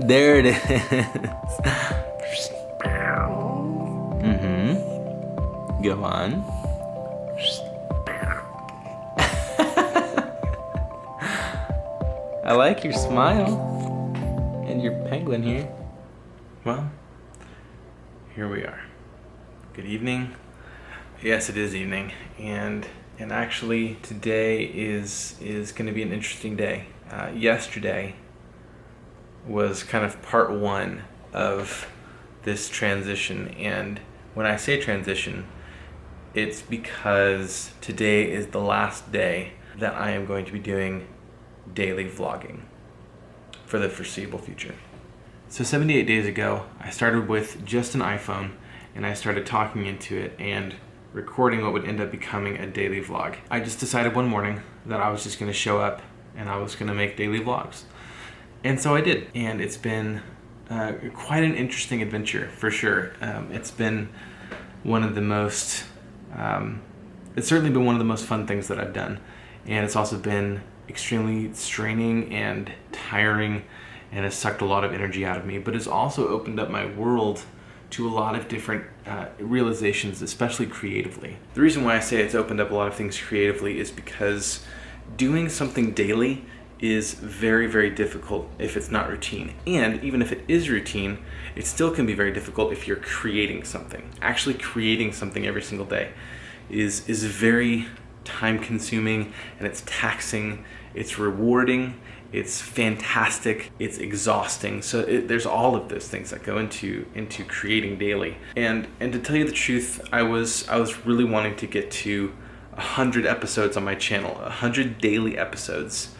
There it is. Go on. I like your smile and your penguin here. Well, here we are. Good evening. Yes, it is evening, and actually today is going to be an interesting day. Yesterday was kind of part one of this transition, and when I say transition, it's because today is the last day that I am going to be doing daily vlogging for the foreseeable future. So 78 days ago, I started with just an iPhone, and I started talking into it and recording what would end up becoming a daily vlog. I just decided one morning that I was just gonna show up and I was gonna make daily vlogs. And so I did, and it's been quite an interesting adventure for sure. It's been one of the most, it's certainly been one of the most fun things that I've done. And it's also been extremely straining and tiring, and has sucked a lot of energy out of me, but it's also opened up my world to a lot of different realizations, especially creatively. The reason why I say it's opened up a lot of things creatively is because doing something daily is very, very difficult if it's not routine. And even if it is routine, it still can be very difficult if you're creating something. Actually creating something every single day is very time consuming, and it's taxing, it's rewarding, it's fantastic, it's exhausting. So there's all of those things that go into creating daily. And to tell you the truth, I was really wanting to get to 100 episodes on my channel, 100 daily episodes.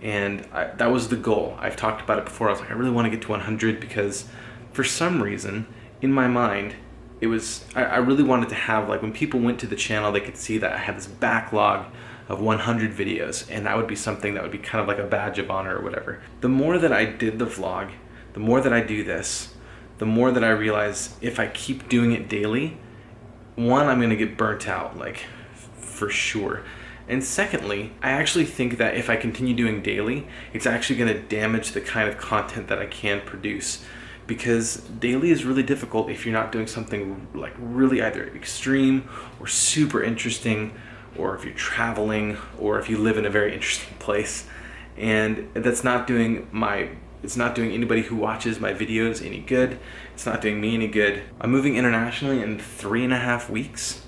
And that was the goal. I've talked about it before. I was like, I really want to get to 100 because for some reason in my mind, it was, I really wanted to have, like, when people went to the channel, they could see that I had this backlog of 100 videos, and that would be something that would be kind of like a badge of honor or whatever. The more that I did the vlog, the more that I do this, the more that I realize if I keep doing it daily, one, I'm gonna get burnt out, like, for sure. And secondly, I actually think that if I continue doing daily, it's actually gonna damage the kind of content that I can produce. Because daily is really difficult if you're not doing something like really either extreme or super interesting, or if you're traveling, or if you live in a very interesting place. And that's not doing it's not doing anybody who watches my videos any good. It's not doing me any good. I'm moving internationally in 3.5 weeks.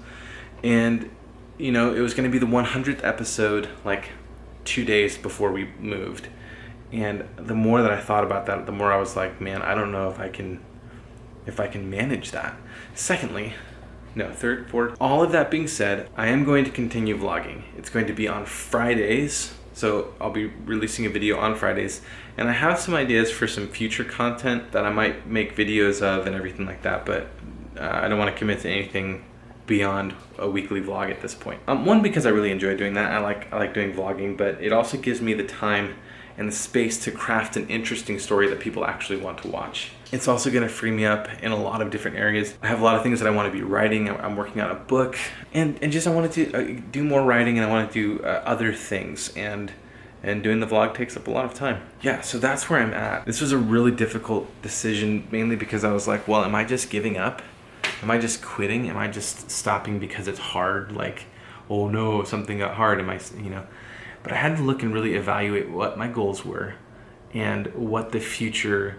And you know, it was gonna be the 100th episode like 2 days before we moved. And the more that I thought about that, the more I was like, man, I don't know if I can manage that. Third, fourth, all of that being said, I am going to continue vlogging. It's going to be on Fridays, so I'll be releasing a video on Fridays. And I have some ideas for some future content that I might make videos of and everything like that, but I don't want to commit to anything beyond a weekly vlog at this point. One, because I really enjoy doing that. I like doing vlogging, but it also gives me the time and the space to craft an interesting story that people actually want to watch. It's also gonna free me up in a lot of different areas. I have a lot of things that I wanna be writing. I'm working on a book, and just I wanted to do more writing, and I wanna do other things, and doing the vlog takes up a lot of time. Yeah, so that's where I'm at. This was a really difficult decision, mainly because I was like, well, am I just giving up? Am I just quitting? Am I just stopping because it's hard? Like, oh no, something got hard, But I had to look and really evaluate what my goals were and what the future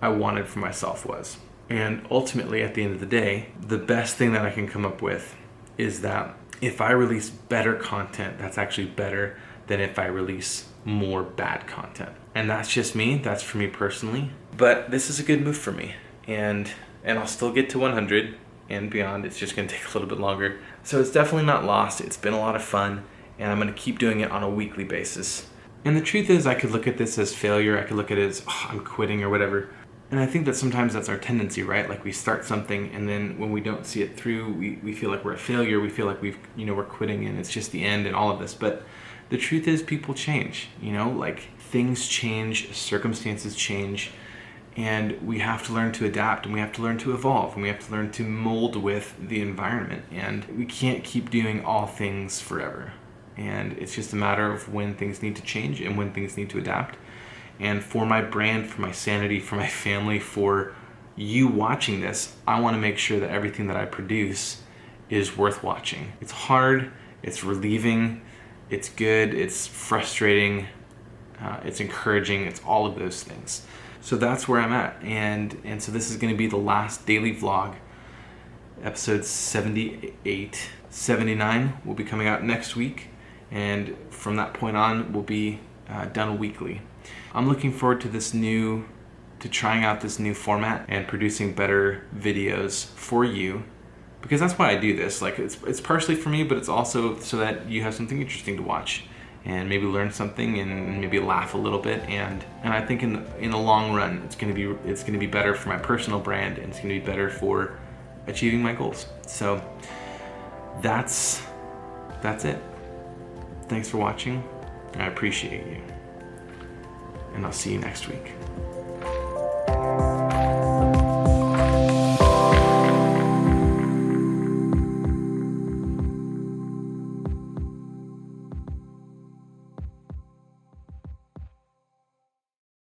I wanted for myself was. And ultimately, at the end of the day, the best thing that I can come up with is that if I release better content, that's actually better than if I release more bad content. And that's just me, that's for me personally. But this is a good move for me. And I'll still get to 100 and beyond. It's just gonna take a little bit longer. So it's definitely not lost. It's been a lot of fun, and I'm gonna keep doing it on a weekly basis. And the truth is, I could look at this as failure. I could look at it as, I'm quitting or whatever. And I think that sometimes that's our tendency, right? Like, we start something, and then when we don't see it through, we feel like we're a failure. We feel like we're quitting, and it's just the end and all of this. But the truth is, people change, like, things change, circumstances change, and we have to learn to adapt, and we have to learn to evolve, and we have to learn to mold with the environment. And we can't keep doing all things forever. And it's just a matter of when things need to change and when things need to adapt. And for my brand, for my sanity, for my family, for you watching this, I want to make sure that everything that I produce is worth watching. It's hard, it's relieving, it's good, it's frustrating, it's encouraging, it's all of those things. So that's where I'm at. And so this is going to be the last daily vlog. Episode 78. 79 will be coming out next week. And from that point on, we'll be done weekly. I'm looking forward to trying out this new format and producing better videos for you, because that's why I do this. Like, it's partially for me, but it's also so that you have something interesting to watch and maybe learn something and maybe laugh a little bit. And I think in the long run, it's gonna be better for my personal brand, and it's gonna be better for achieving my goals. So that's it. Thanks for watching. I appreciate you. And I'll see you next week.